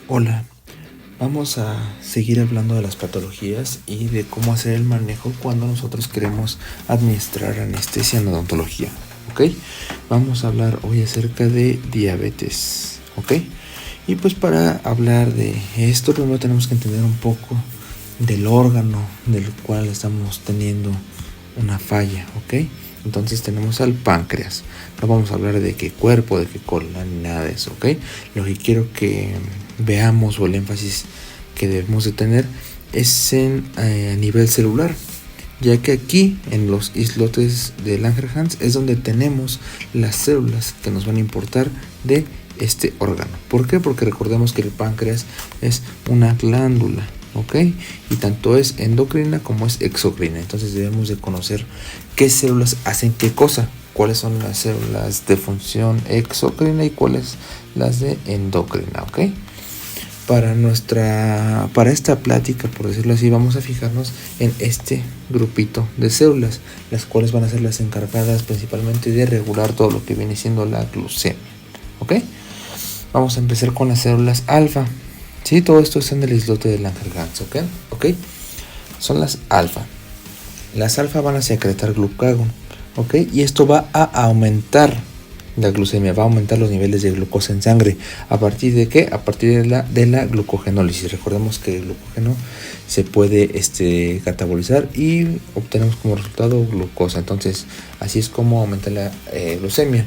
Hola, vamos a seguir hablando de las patologías y de cómo hacer el manejo cuando nosotros queremos administrar anestesia en odontología, ¿ok? Vamos a hablar hoy acerca de diabetes, ¿ok? Y pues para hablar de esto primero tenemos que entender un poco del órgano del cual estamos teniendo una falla, ¿ok? Entonces tenemos al páncreas. No vamos a hablar de qué cuerpo, de qué colon, ni nada de eso, ¿ok? Lo que quiero que veamos o el énfasis que debemos de tener es a nivel celular, ya que aquí en los islotes de Langerhans es donde tenemos las células que nos van a importar de este órgano. ¿Por qué? Porque recordemos que el páncreas es una glándula, ¿ok? Y tanto es endocrina como es exocrina. Entonces debemos de conocer qué células hacen qué cosa, cuáles son las células de función exocrina y cuáles las de endocrina, ¿ok? Para esta plática, por decirlo así, vamos a fijarnos en este grupito de células, las cuales van a ser las encargadas principalmente de regular todo lo que viene siendo la glucemia, ¿ok? Vamos a empezar con las células alfa. Sí, todo esto está en el islote de Langerhans, ¿ok? Son las alfa. Las alfa van a secretar glucagón, ¿ok? Y esto va a aumentar la glucemia, va a aumentar los niveles de glucosa en sangre. ¿A partir de qué? A partir de la glucogenólisis. Recordemos que el glucógeno se puede catabolizar y obtenemos como resultado glucosa. Entonces, así es como aumenta la glucemia.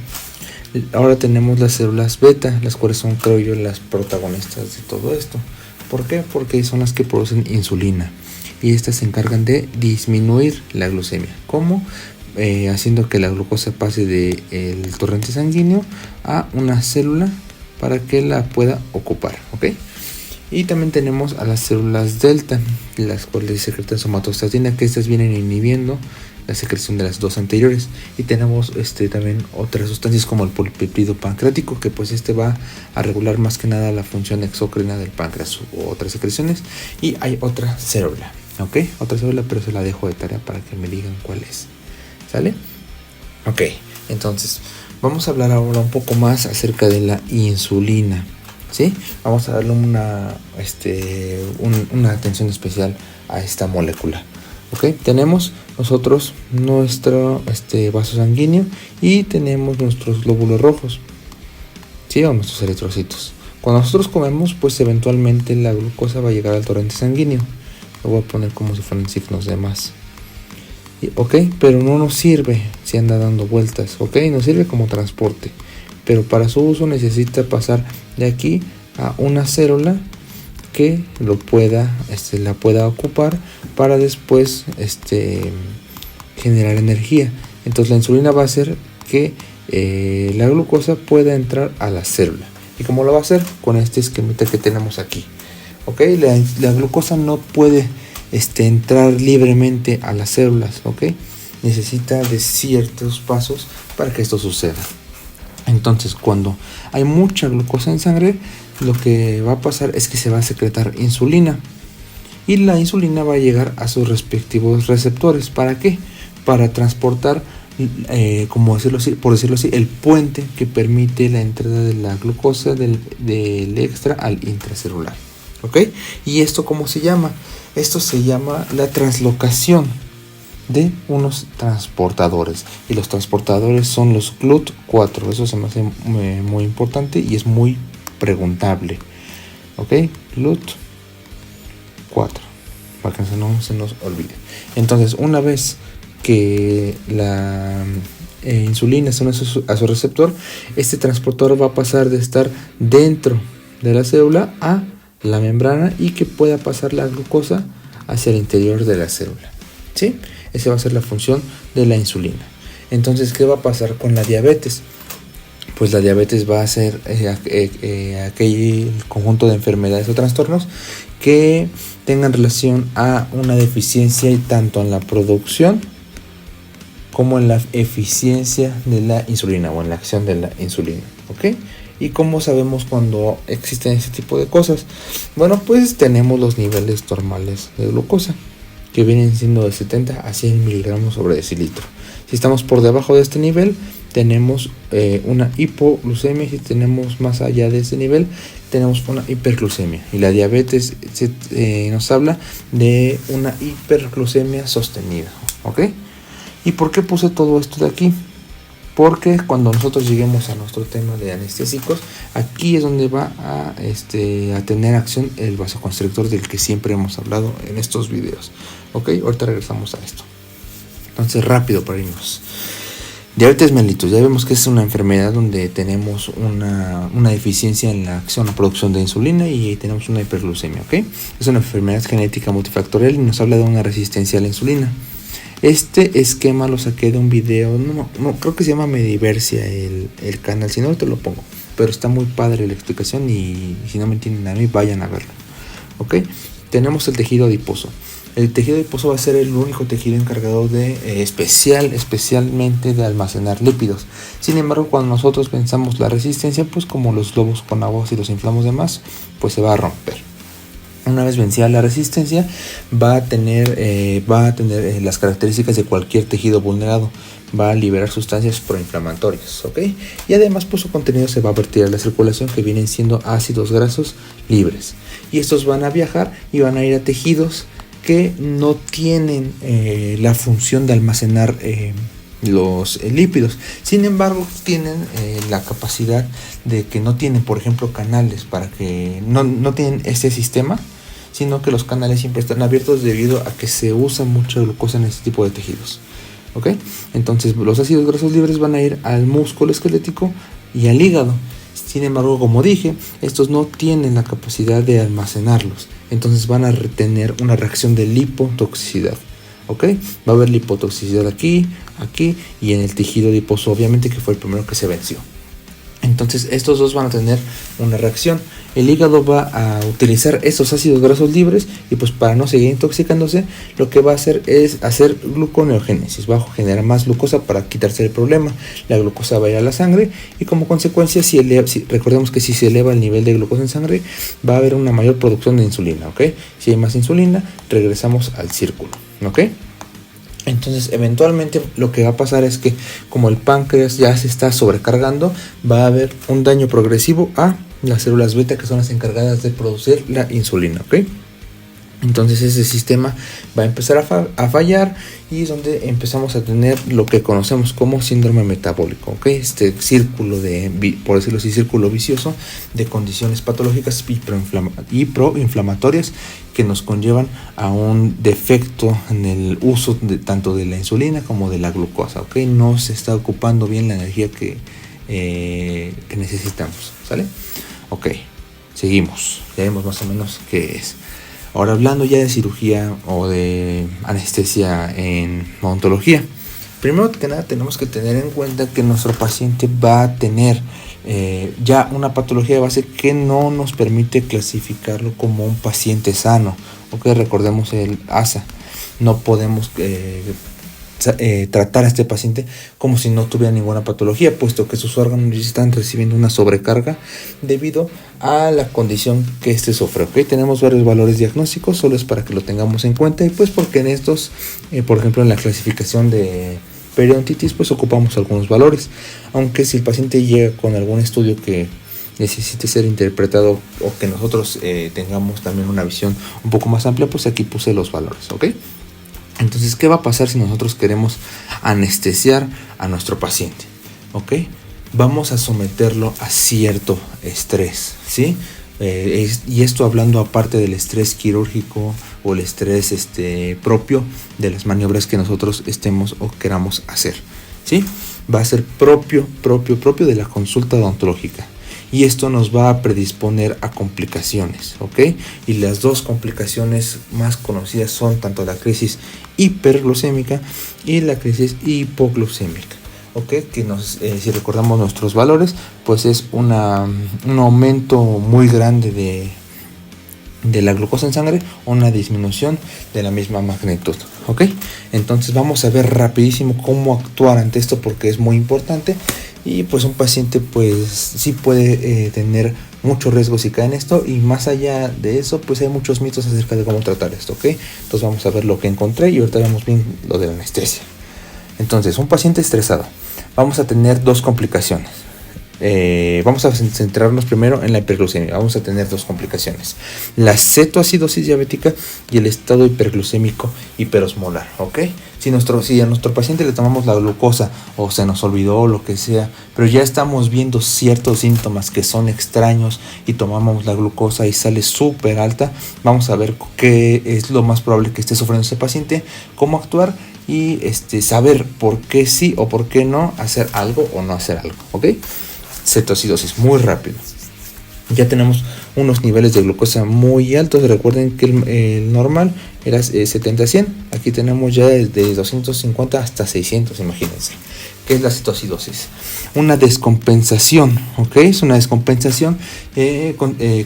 Ahora tenemos las células beta, las cuales son, creo yo, las protagonistas de todo esto. ¿Por qué? Porque son las que producen insulina y estas se encargan de disminuir la glucemia. ¿Cómo? Haciendo que la glucosa pase del torrente sanguíneo a una célula para que la pueda ocupar, ¿ok? Y también tenemos a las células delta, las cuales secretan somatostatina, que estas vienen inhibiendo la secreción de las dos anteriores. Y tenemos también otras sustancias como el polipéptido pancreático, que pues va a regular más que nada la función exócrina del páncreas u otras secreciones. Y hay otra célula, ¿ok? Otra célula, pero se la dejo de tarea para que me digan cuál es. ¿Sale? Ok, entonces vamos a hablar ahora un poco más acerca de la insulina, ¿sí? Vamos a darle una atención especial a esta molécula. Ok, tenemos nosotros nuestro vaso sanguíneo y tenemos nuestros glóbulos rojos, ¿sí? O nuestros eritrocitos. Cuando nosotros comemos, pues eventualmente la glucosa va a llegar al torrente sanguíneo. Lo voy a poner como si fueran signos de más. Ok, pero no nos sirve si anda dando vueltas, ok, nos sirve como transporte, pero para su uso necesita pasar de aquí a una célula que lo pueda, la pueda ocupar para después generar energía. Entonces la insulina va a hacer que la glucosa pueda entrar a la célula. ¿Y cómo lo va a hacer? Con este esquemita que tenemos aquí, ok, la glucosa no puede entrar libremente a las células, ¿ok? Necesita de ciertos pasos para que esto suceda. Entonces, cuando hay mucha glucosa en sangre, lo que va a pasar es que se va a secretar insulina. Y la insulina va a llegar a sus respectivos receptores. ¿Para qué? Para transportar, por decirlo así, el puente que permite la entrada de la glucosa del extra al intracelular. ¿Ok? ¿Y esto cómo se llama? Esto se llama la translocación de unos transportadores. Y los transportadores son los GLUT4. Eso se me hace muy importante y es muy preguntable. ¿Ok? GLUT4. Para que no se nos olvide. Entonces, una vez que la insulina se une a su receptor, este transportador va a pasar de estar dentro de la célula a la membrana y que pueda pasar la glucosa hacia el interior de la célula, ¿sí? Esa va a ser la función de la insulina. Entonces, ¿qué va a pasar con la diabetes? Pues la diabetes va a ser aquel conjunto de enfermedades o trastornos que tengan relación a una deficiencia tanto en la producción como en la eficiencia de la insulina o en la acción de la insulina, ¿ok? ¿Y cómo sabemos cuando existen ese tipo de cosas? Bueno, pues tenemos los niveles normales de glucosa, que vienen siendo de 70 a 100 miligramos sobre decilitro. Si estamos por debajo de este nivel, tenemos una hipoglucemia, y si tenemos más allá de este nivel, tenemos una hiperglucemia. Y la diabetes nos habla de una hiperglucemia sostenida, ¿ok? ¿Y por qué puse todo esto de aquí? Porque cuando nosotros lleguemos a nuestro tema de anestésicos, aquí es donde va a tener acción el vasoconstrictor del que siempre hemos hablado en estos videos. Ok, ahorita regresamos a esto. Entonces, rápido para irnos. Diabetes mellitus, ya vemos que es una enfermedad donde tenemos una deficiencia en la acción o producción de insulina y tenemos una hiperglucemia, ¿ok? Es una enfermedad genética multifactorial y nos habla de una resistencia a la insulina. Este esquema lo saqué de un video, no creo que se llama Mediversia el canal, si no te lo pongo, pero está muy padre la explicación y si no me entienden a mí, vayan a verlo, ¿ok? Tenemos el tejido adiposo. El tejido adiposo va a ser el único tejido encargado de especialmente de almacenar lípidos. Sin embargo, cuando nosotros pensamos la resistencia, pues como los globos con agua, si los inflamos de más, pues se va a romper. Una vez vencida la resistencia, va a tener las características de cualquier tejido vulnerado. Va a liberar sustancias proinflamatorias, ¿ok? Y además, pues su contenido se va a vertir a la circulación, que vienen siendo ácidos grasos libres. Y estos van a viajar y van a ir a tejidos que no tienen la función de almacenar los lípidos. Sin embargo, tienen la capacidad de que no tienen, por ejemplo, canales, para que no tienen este sistema, sino que los canales siempre están abiertos debido a que se usa mucha glucosa en este tipo de tejidos, ¿ok? Entonces los ácidos grasos libres van a ir al músculo esquelético y al hígado. Sin embargo, como dije, estos no tienen la capacidad de almacenarlos, entonces van a tener una reacción de lipotoxicidad, ¿ok? Va a haber lipotoxicidad aquí y en el tejido adiposo, obviamente, que fue el primero que se venció. Entonces estos dos van a tener una reacción. El hígado va a utilizar estos ácidos grasos libres y pues para no seguir intoxicándose, lo que va a hacer es hacer gluconeogénesis. Va a generar más glucosa para quitarse el problema. La glucosa va a ir a la sangre y como consecuencia, recordemos que si se eleva el nivel de glucosa en sangre, va a haber una mayor producción de insulina, ¿ok? Si hay más insulina, regresamos al círculo, ¿ok? Entonces, eventualmente lo que va a pasar es que como el páncreas ya se está sobrecargando, va a haber un daño progresivo a las células beta, que son las encargadas de producir la insulina, ¿ok? Entonces ese sistema va a empezar a fallar y es donde empezamos a tener lo que conocemos como síndrome metabólico, ¿ok? Este círculo por decirlo así, círculo vicioso de condiciones patológicas y proinflamatorias que nos conllevan a un defecto en el uso tanto de la insulina como de la glucosa, ¿ok? No se está ocupando bien la energía que necesitamos, ¿sale? Ok, seguimos, ya vemos más o menos qué es. Ahora, hablando ya de cirugía o de anestesia en odontología, primero que nada tenemos que tener en cuenta que nuestro paciente va a tener ya una patología de base que no nos permite clasificarlo como un paciente sano. Ok, recordemos el ASA. No podemos tratar a este paciente como si no tuviera ninguna patología, puesto que sus órganos están recibiendo una sobrecarga debido a la condición que sufre. ¿Okay? Tenemos varios valores diagnósticos, solo es para que lo tengamos en cuenta, y pues porque en estos, por ejemplo, en la clasificación de periodontitis, pues ocupamos algunos valores, aunque si el paciente llega con algún estudio que necesite ser interpretado o que nosotros tengamos también una visión un poco más amplia, pues aquí puse los valores, ¿ok? Entonces, ¿qué va a pasar si nosotros queremos anestesiar a nuestro paciente? ¿Ok? Vamos a someterlo a cierto estrés, ¿sí? Y esto hablando aparte del estrés quirúrgico o el estrés propio de las maniobras que nosotros estemos o queramos hacer, ¿sí? Va a ser propio de la consulta odontológica. Y esto nos va a predisponer a complicaciones, ¿ok? Y las dos complicaciones más conocidas son tanto la crisis hiperglucémica y la crisis hipoglucémica, ¿ok? Que si recordamos nuestros valores, pues es un aumento muy grande de la glucosa en sangre o una disminución de la misma magnitud, ¿ok? Entonces vamos a ver rapidísimo cómo actuar ante esto, porque es muy importante. Y pues un paciente pues sí puede tener mucho riesgo si cae en esto, y más allá de eso pues hay muchos mitos acerca de cómo tratar esto, ¿ok? Entonces vamos a ver lo que encontré y ahorita vemos bien lo de la anestesia. Entonces, un paciente estresado, vamos a tener dos complicaciones. Vamos a centrarnos primero en la hiperglucemia. Vamos a tener dos complicaciones: la cetoacidosis diabética y el estado hiperglucémico hiperosmolar. ¿Ok? Si a nuestro paciente le tomamos la glucosa o se nos olvidó, lo que sea, pero ya estamos viendo ciertos síntomas que son extraños y tomamos la glucosa y sale súper alta, vamos a ver qué es lo más probable que esté sufriendo ese paciente, cómo actuar y saber por qué sí o por qué no hacer algo o no hacer algo. ¿Ok? Cetoacidosis, muy rápido. Ya tenemos unos niveles de glucosa muy altos. Recuerden que el normal era 70-100. Aquí tenemos ya desde 250 hasta 600, imagínense. ¿Qué es la cetoacidosis? Una descompensación, ¿ok? Es una descompensación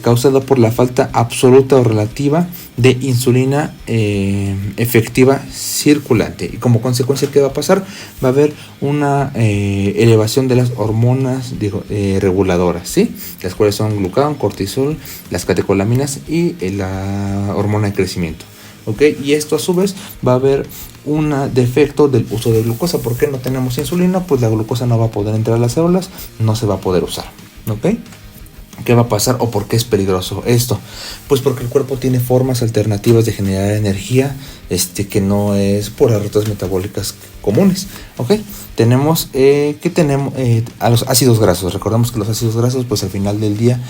causada por la falta absoluta o relativa de insulina efectiva circulante. Y como consecuencia, ¿qué va a pasar? Va a haber una elevación de las hormonas reguladoras, ¿sí? Las cuales son glucagón, cortisol, las catecolaminas y la hormona de crecimiento. ¿Ok? Y esto a su vez va a haber un defecto del uso de glucosa. ¿Por qué no tenemos insulina? Pues la glucosa no va a poder entrar a las células, no se va a poder usar. ¿Ok? ¿Qué va a pasar o por qué es peligroso esto? Pues porque el cuerpo tiene formas alternativas de generar energía que no es por las rutas metabólicas comunes. ¿Ok? Tenemos a los ácidos grasos. Recordemos que los ácidos grasos pues al final del día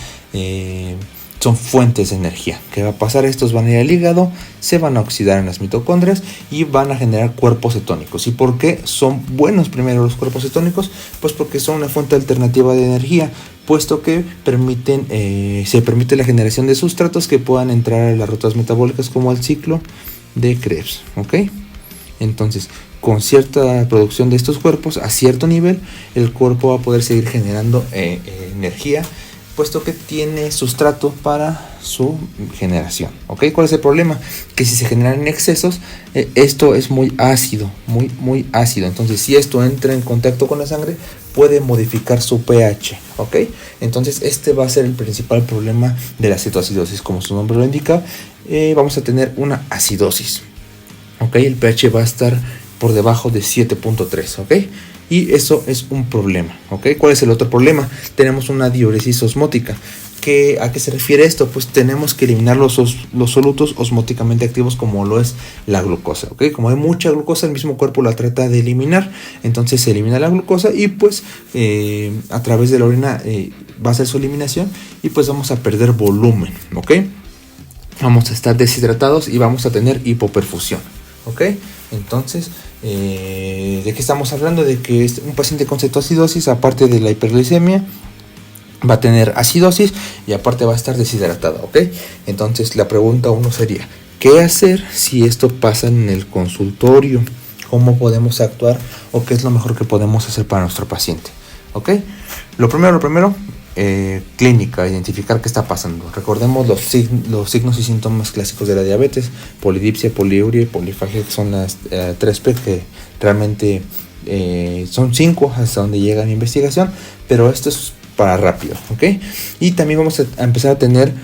son fuentes de energía. ¿Qué va a pasar? Estos van a ir al hígado, se van a oxidar en las mitocondrias y van a generar cuerpos cetónicos. ¿Y por qué son buenos primero los cuerpos cetónicos? Pues porque son una fuente alternativa de energía, puesto que se permite la generación de sustratos que puedan entrar a las rutas metabólicas como el ciclo de Krebs. ¿Ok? Entonces, con cierta producción de estos cuerpos a cierto nivel, el cuerpo va a poder seguir generando energía, puesto que tiene sustrato para su generación. ¿Ok? ¿Cuál es el problema? Que si se generan excesos, esto es muy ácido, muy ácido. Entonces, si esto entra en contacto con la sangre, puede modificar su pH. ¿Ok? Entonces, este va a ser el principal problema de la cetoacidosis. Como su nombre lo indica, vamos a tener una acidosis. ¿Ok? El pH va a estar por debajo de 7.3. ¿Ok? Y eso es un problema. ¿Ok? ¿Cuál es el otro problema? Tenemos una diuresis osmótica. ¿A qué se refiere esto? Pues tenemos que eliminar los solutos osmóticamente activos, como lo es la glucosa. ¿Ok? Como hay mucha glucosa, el mismo cuerpo la trata de eliminar. Entonces se elimina la glucosa y pues a través de la orina va a ser su eliminación y pues vamos a perder volumen. ¿Ok? Vamos a estar deshidratados y vamos a tener hipoperfusión. ¿Ok? Entonces, ¿de qué estamos hablando? De que un paciente con cetoacidosis, aparte de la hiperglicemia, va a tener acidosis y aparte va a estar deshidratado. ¿Ok? Entonces, la pregunta uno sería, ¿qué hacer si esto pasa en el consultorio? ¿Cómo podemos actuar o qué es lo mejor que podemos hacer para nuestro paciente? ¿Ok? Lo primero, clínica, identificar qué está pasando. Recordemos los signos y síntomas clásicos de la diabetes: polidipsia, poliuria y polifagia, que son las 3P, que realmente son 5 hasta donde llega mi investigación, pero esto es para rápido. ¿Ok? Y también vamos a empezar a tener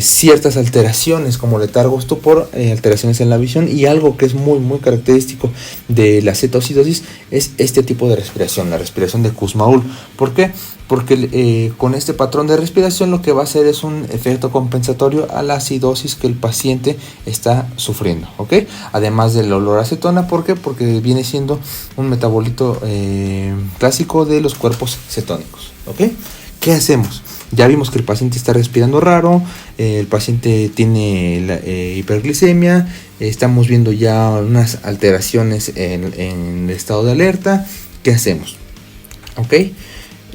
ciertas alteraciones como letargo, estupor, alteraciones en la visión, y algo que es muy característico de la cetoacidosis es este tipo de respiración, la respiración de Kussmaul. ¿Por qué? Porque con este patrón de respiración lo que va a hacer es un efecto compensatorio a la acidosis que el paciente está sufriendo. ¿Ok? Además del olor a acetona. ¿Por qué? Porque viene siendo un metabolito clásico de los cuerpos cetónicos. ¿Ok? ¿Qué hacemos? Ya vimos que el paciente está respirando raro, el paciente tiene hiperglicemia, estamos viendo ya unas alteraciones en el estado de alerta. ¿Qué hacemos? ¿Ok?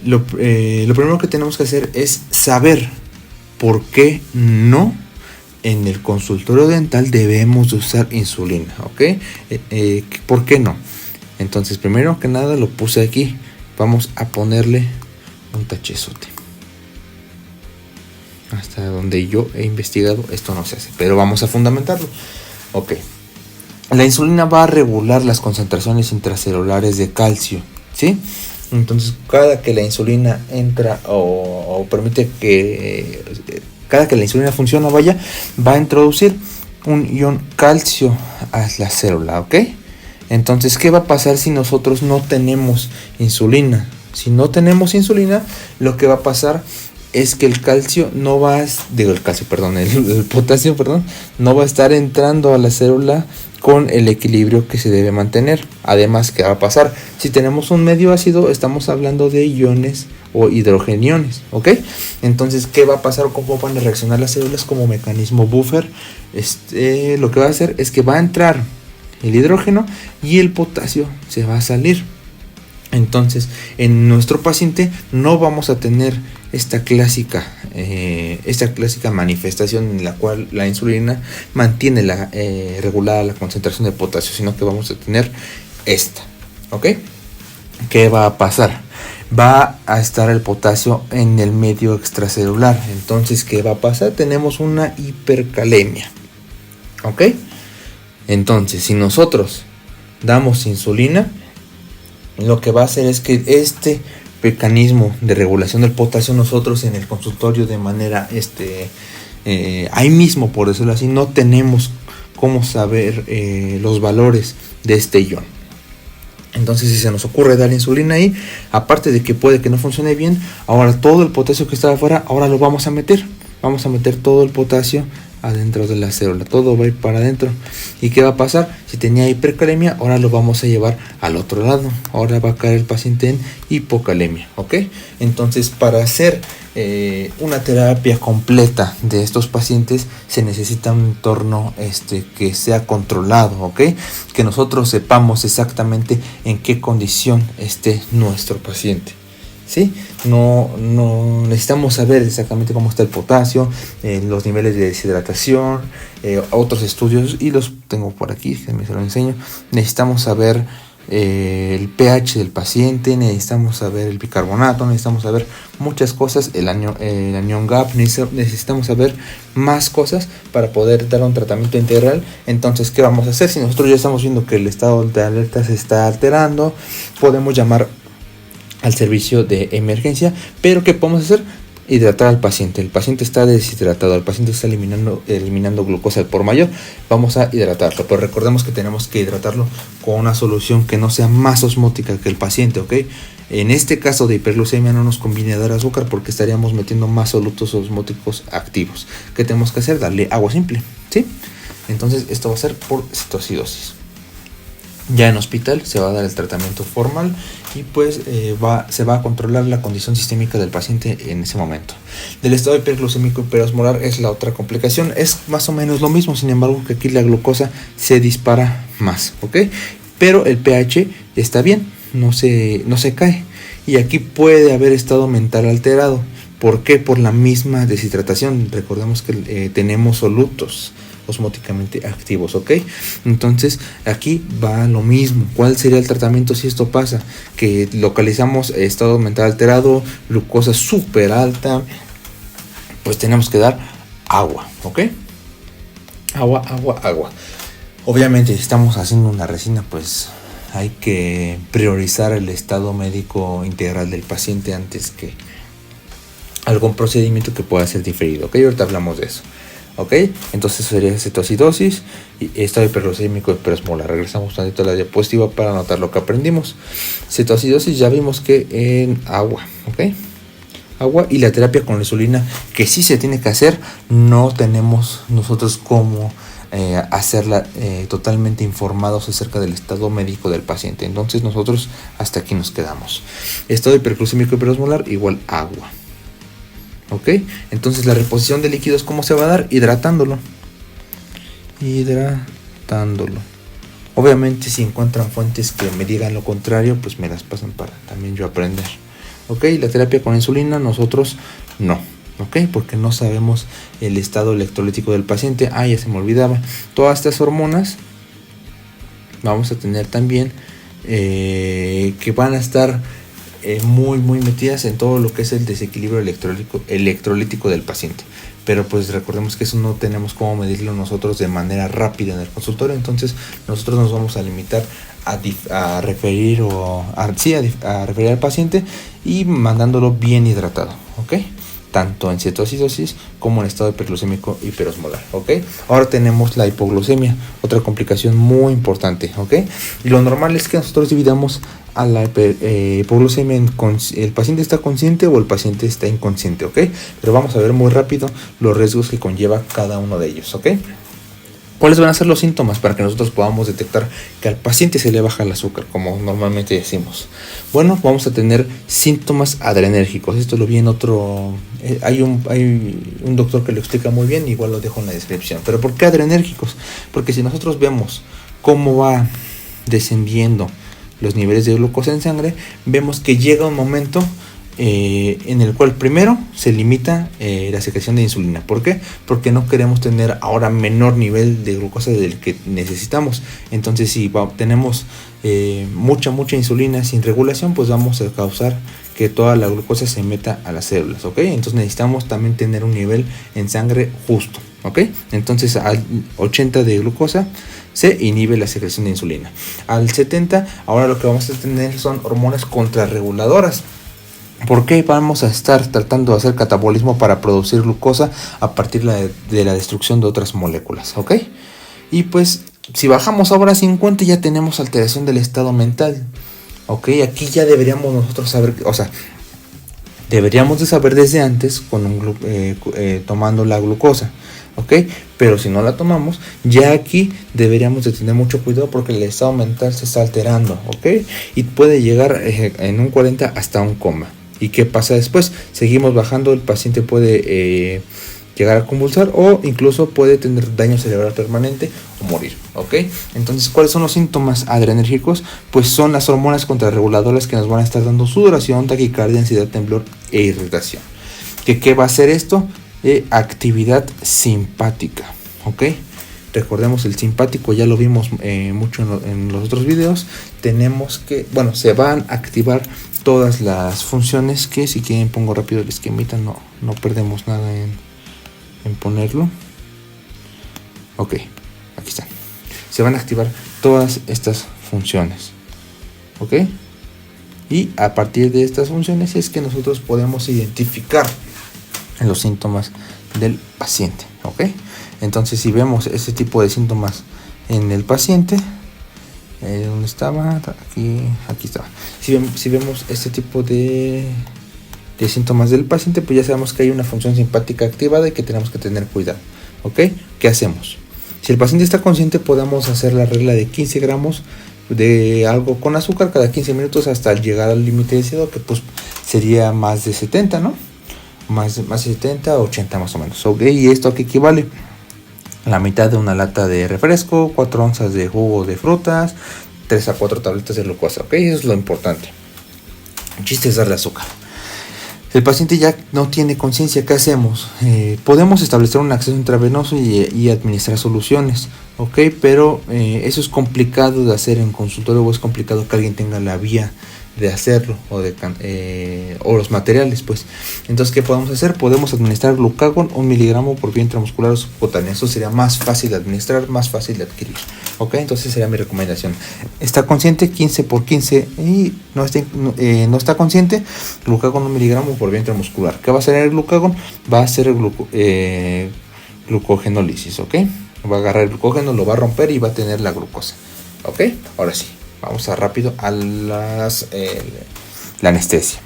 Lo primero que tenemos que hacer es saber por qué no en el consultorio dental debemos de usar insulina. ¿Ok? ¿Por qué no? Entonces, primero que nada lo puse aquí. Vamos a ponerle un tachezote. Hasta donde yo he investigado, esto no se hace, pero vamos a fundamentarlo. Ok. La insulina va a regular las concentraciones intracelulares de calcio, ¿sí? Entonces, cada que la insulina entra o permite que... cada que la insulina funciona, va a introducir un ion calcio a la célula, ¿ok? Entonces, ¿qué va a pasar si nosotros no tenemos insulina? Si no tenemos insulina, lo que va a pasar es que el calcio no va a, el potasio, no va a estar entrando a la célula con el equilibrio que se debe mantener. Además, ¿qué va a pasar? Si tenemos un medio ácido, estamos hablando de iones o hidrogeniones, ¿ok? Entonces, ¿qué va a pasar? ¿Cómo van a reaccionar las células como mecanismo buffer? Lo que va a hacer es que va a entrar el hidrógeno y el potasio se va a salir. Entonces, en nuestro paciente no vamos a tener esta clásica manifestación en la cual la insulina mantiene regulada la concentración de potasio, sino que vamos a tener esta, ¿ok? ¿Qué va a pasar? Va a estar el potasio en el medio extracelular. Entonces, ¿qué va a pasar? Tenemos una hipercalemia, ¿ok? Entonces, si nosotros damos insulina, lo que va a hacer es que este mecanismo de regulación del potasio, nosotros en el consultorio de manera ahí mismo, por decirlo así, no tenemos cómo saber los valores de este ion. Entonces, si se nos ocurre dar insulina ahí, aparte de que puede que no funcione bien, ahora todo el potasio que estaba afuera, ahora lo vamos a meter todo el potasio adentro de la célula, todo va a ir para adentro. ¿Y qué va a pasar? Si tenía hipercalemia, ahora lo vamos a llevar al otro lado, ahora va a caer el paciente en hipocalemia, ¿ok? Entonces, para hacer una terapia completa de estos pacientes se necesita un entorno que sea controlado, ¿ok? Que nosotros sepamos exactamente en qué condición esté nuestro paciente, ¿sí? No necesitamos saber exactamente cómo está el potasio, los niveles de deshidratación, otros estudios, y los tengo por aquí, que se lo enseño. Necesitamos saber el pH del paciente, necesitamos saber el bicarbonato, necesitamos saber muchas cosas, el anion gap, necesitamos saber más cosas para poder dar un tratamiento integral. Entonces, ¿qué vamos a hacer? Si nosotros ya estamos viendo que el estado de alerta se está alterando, podemos llamar al servicio de emergencia. Pero ¿qué podemos hacer? Hidratar al paciente. El paciente está deshidratado, el paciente está eliminando glucosa al por mayor, vamos a hidratarlo, pero recordemos que tenemos que hidratarlo con una solución que no sea más osmótica que el paciente, ¿ok? En este caso de hiperglucemia no nos conviene dar azúcar porque estaríamos metiendo más solutos osmóticos activos. ¿Qué tenemos que hacer? Darle agua simple, ¿sí? Entonces esto va a ser por citocidosis. Ya en hospital se va a dar el tratamiento formal y pues se va a controlar la condición sistémica del paciente en ese momento. Del estado hiperglucémico hiperosmolar es la otra complicación, es más o menos lo mismo, sin embargo que aquí la glucosa se dispara más, ¿ok? Pero el pH está bien, no se cae, y aquí puede haber estado mental alterado. ¿Por qué? Por la misma deshidratación. Recordemos que tenemos solutos osmóticamente activos, ¿ok? Entonces aquí va lo mismo. ¿Cuál sería el tratamiento si esto pasa? Que localizamos estado mental alterado, glucosa súper alta, pues tenemos que dar agua, ¿ok? Agua. Obviamente si estamos haciendo una resina, pues hay que priorizar el estado médico integral del paciente antes que algún procedimiento que pueda ser diferido, ¿ok? Ahorita hablamos de eso. Ok, entonces sería cetocidosis y estado hiperglucémico hiperosmolar. Regresamos tantito a la diapositiva para anotar lo que aprendimos. Cetocidosis ya vimos que en agua, ok, agua, y la terapia con la insulina, que sí se tiene que hacer, no tenemos nosotros cómo hacerla totalmente informados acerca del estado médico del paciente. Entonces nosotros hasta aquí nos quedamos. Estado hiperglucémico hiperosmolar igual agua. Ok, entonces la reposición de líquidos, ¿cómo se va a dar? Hidratándolo. Obviamente si encuentran fuentes que me digan lo contrario, pues me las pasan para también yo aprender. Ok, la terapia con insulina nosotros no. Ok, porque no sabemos el estado electrolítico del paciente. Ya se me olvidaba. Todas estas hormonas vamos a tener también que van a estar muy metidas en todo lo que es el desequilibrio electrolítico del paciente. Pero pues recordemos que eso no tenemos cómo medirlo nosotros de manera rápida en el consultorio. Entonces nosotros nos vamos a limitar a referir a referir al paciente y mandándolo bien hidratado, ¿ok? tanto en cetoacidosis como en estado hiperglucémico hiperosmolar, ¿ok? Ahora tenemos la hipoglucemia, otra complicación muy importante, ¿ok? Y lo normal es que nosotros dividamos a la hipoglucemia en el paciente está consciente o el paciente está inconsciente, ¿ok? Pero vamos a ver muy rápido los riesgos que conlleva cada uno de ellos, ¿ok? ¿Cuáles van a ser los síntomas para que nosotros podamos detectar que al paciente se le baja el azúcar, como normalmente decimos? Bueno, vamos a tener síntomas adrenérgicos. Esto lo vi en otro... hay un doctor que lo explica muy bien, igual lo dejo en la descripción. ¿Pero por qué adrenérgicos? Porque si nosotros vemos cómo va descendiendo los niveles de glucosa en sangre, vemos que llega un momento en el cual primero se limita la secreción de insulina. ¿Por qué? Porque no queremos tener ahora menor nivel de glucosa del que necesitamos. Entonces si tenemos mucha insulina sin regulación, pues vamos a causar que toda la glucosa se meta a las células, ¿ok? Entonces necesitamos también tener un nivel en sangre justo, ¿ok? Entonces al 80 de glucosa se inhibe la secreción de insulina. Al 70 ahora lo que vamos a tener son hormonas contrarreguladoras. ¿Por qué vamos a estar tratando de hacer catabolismo para producir glucosa a partir de la destrucción de otras moléculas? ¿Ok? Y pues si bajamos ahora a 50 ya tenemos alteración del estado mental. ¿Ok? Aquí ya deberíamos nosotros saber, o sea, deberíamos de saber desde antes tomando la glucosa. ¿Ok? Pero si no la tomamos, ya aquí deberíamos de tener mucho cuidado porque el estado mental se está alterando. ¿Ok? Y puede llegar en un 40 hasta un coma. ¿Y qué pasa después? Seguimos bajando, el paciente puede llegar a convulsar o incluso puede tener daño cerebral permanente o morir, ¿ok? Entonces, ¿cuáles son los síntomas adrenérgicos? Pues son las hormonas contrarreguladoras que nos van a estar dando sudoración, taquicardia, ansiedad, temblor e irritación. ¿Qué va a hacer esto? Actividad simpática, ¿ok? Recordemos el simpático, ya lo vimos mucho en los otros videos. Tenemos que, bueno, se van a activar todas las funciones que, si quieren pongo rápido el esquemita, no perdemos nada en ponerlo. Ok, aquí están. Se van a activar todas estas funciones, ok, y a partir de estas funciones es que nosotros podemos identificar los síntomas del paciente, ok. Entonces si vemos ese tipo de síntomas en el paciente, ¿dónde estaba? Aquí estaba. Si vemos este tipo de síntomas del paciente, pues ya sabemos que hay una función simpática activada y que tenemos que tener cuidado, ¿ok? ¿Qué hacemos? Si el paciente está consciente, podemos hacer la regla de 15 gramos de algo con azúcar cada 15 minutos hasta llegar al límite deseado, que pues sería más de 70, ¿no? Más de 70, 80 más o menos, ¿ok? ¿Y esto a qué equivale? La mitad de una lata de refresco, 4 onzas de jugo de frutas, 3 a 4 tabletas de glucosa, ¿ok? Eso es lo importante. El chiste es darle azúcar. El paciente ya no tiene conciencia, ¿qué hacemos? Podemos establecer un acceso intravenoso y administrar soluciones, ¿ok? Pero eso es complicado de hacer en consultorio, o es complicado que alguien tenga la vía de hacerlo o los materiales, pues. Entonces, ¿qué podemos hacer? Podemos administrar glucagón 1 miligramo por vía intramuscular o subcutánea. Eso sería más fácil de administrar, más fácil de adquirir, ok. Entonces sería mi recomendación. Está consciente, 15 por 15, y no está consciente, glucagón 1 miligramo por vía intramuscular. ¿Qué va a hacer el glucagón? Va a hacer glucogenólisis, ok. Va a agarrar el glucógeno, lo va a romper y va a tener la glucosa, ok. Ahora sí, vamos a rápido a la anestesia.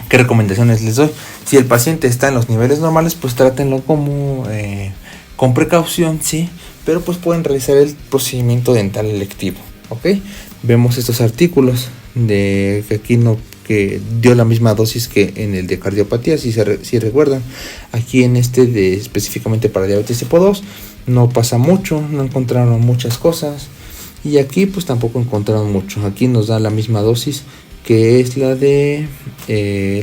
¿Qué recomendaciones les doy? Si el paciente está en los niveles normales, pues trátenlo como con precaución, sí, pero pues pueden realizar el procedimiento dental electivo, ¿ok? Vemos estos artículos de que aquí que dio la misma dosis que en el de cardiopatía, si recuerdan. Aquí en específicamente para diabetes tipo 2 no pasa mucho, no encontraron muchas cosas. Y aquí pues tampoco encontraron mucho. Aquí nos da la misma dosis, que es la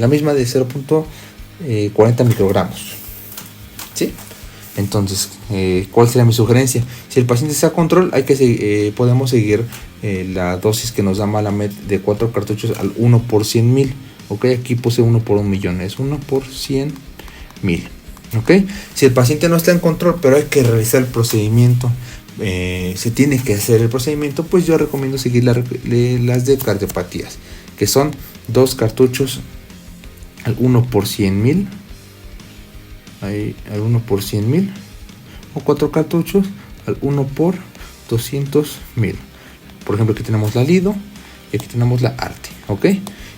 misma de 0.40 microgramos, ¿sí? Entonces, ¿cuál sería mi sugerencia? Si el paciente está a control, podemos seguir la dosis que nos da Malamed de 4 cartuchos al 1 por 100,000. Ok, aquí puse 1 por 1,000,000, es 1 por 100,000. Ok, si el paciente no está en control, pero hay que realizar el procedimiento, se tiene que hacer el procedimiento, pues yo recomiendo seguir las de cardiopatías, que son 2 cartuchos al 1 por 100,000, ahí al 1 por 100,000, o 4 cartuchos al 1 por 200,000. Por ejemplo, aquí tenemos la Lido y aquí tenemos la Arte, ¿ok?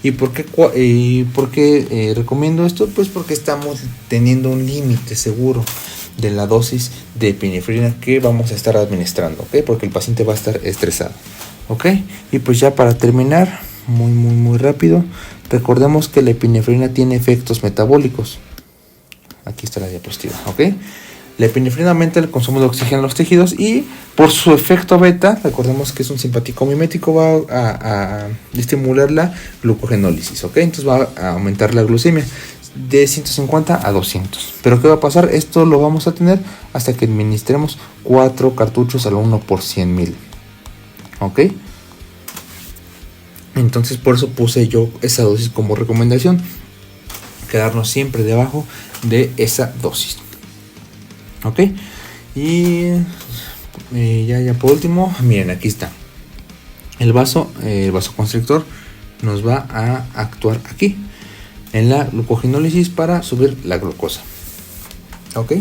¿Y por qué recomiendo esto? Pues porque estamos teniendo un límite seguro de la dosis de epinefrina que vamos a estar administrando, ¿ok? Porque el paciente va a estar estresado, ¿ok? Y pues ya para terminar, muy rápido, recordemos que la epinefrina tiene efectos metabólicos. Aquí está la diapositiva, ¿ok? La epinefrina aumenta el consumo de oxígeno en los tejidos y por su efecto beta, recordemos que es un simpático mimético, va a estimular la glucogenólisis, ¿ok? Entonces va a aumentar la glucemia de 150 a 200. Pero ¿qué va a pasar? Esto lo vamos a tener hasta que administremos 4 cartuchos al 1 por 100,000, ¿ok? Entonces por eso puse yo esa dosis como recomendación, quedarnos siempre debajo de esa dosis. Ok, y ya por último, miren, aquí está el vasoconstrictor. Nos va a actuar aquí en la glucogenólisis para subir la glucosa. Ok,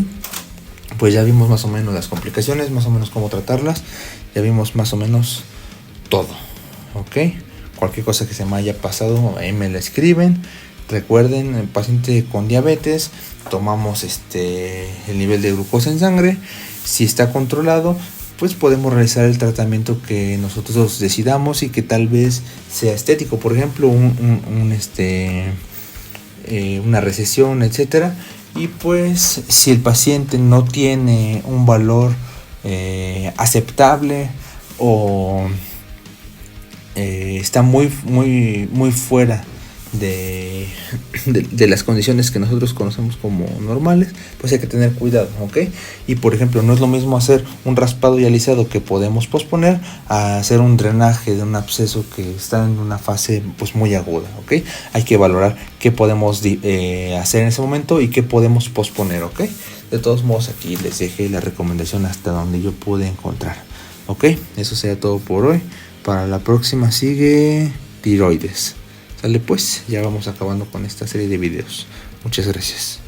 pues ya vimos más o menos las complicaciones, más o menos cómo tratarlas, ya vimos más o menos todo. Ok, cualquier cosa que se me haya pasado ahí me la escriben. Recuerden, el paciente con diabetes, tomamos el nivel de glucosa en sangre. Si está controlado, pues podemos realizar el tratamiento que nosotros decidamos y que tal vez sea estético, por ejemplo una recesión, etcétera. Y pues si el paciente no tiene un valor aceptable o está muy fuera de las condiciones que nosotros conocemos como normales, pues hay que tener cuidado, ¿ok? Y por ejemplo, no es lo mismo hacer un raspado y alisado que podemos posponer a hacer un drenaje de un absceso que está en una fase pues muy aguda, ¿ok? Hay que valorar qué podemos hacer en ese momento y qué podemos posponer, ¿ok? De todos modos, aquí les dejé la recomendación hasta donde yo pude encontrar, ¿ok? Eso sería todo por hoy. Para la próxima sigue tiroides. Sale pues, ya vamos acabando con esta serie de videos. Muchas gracias.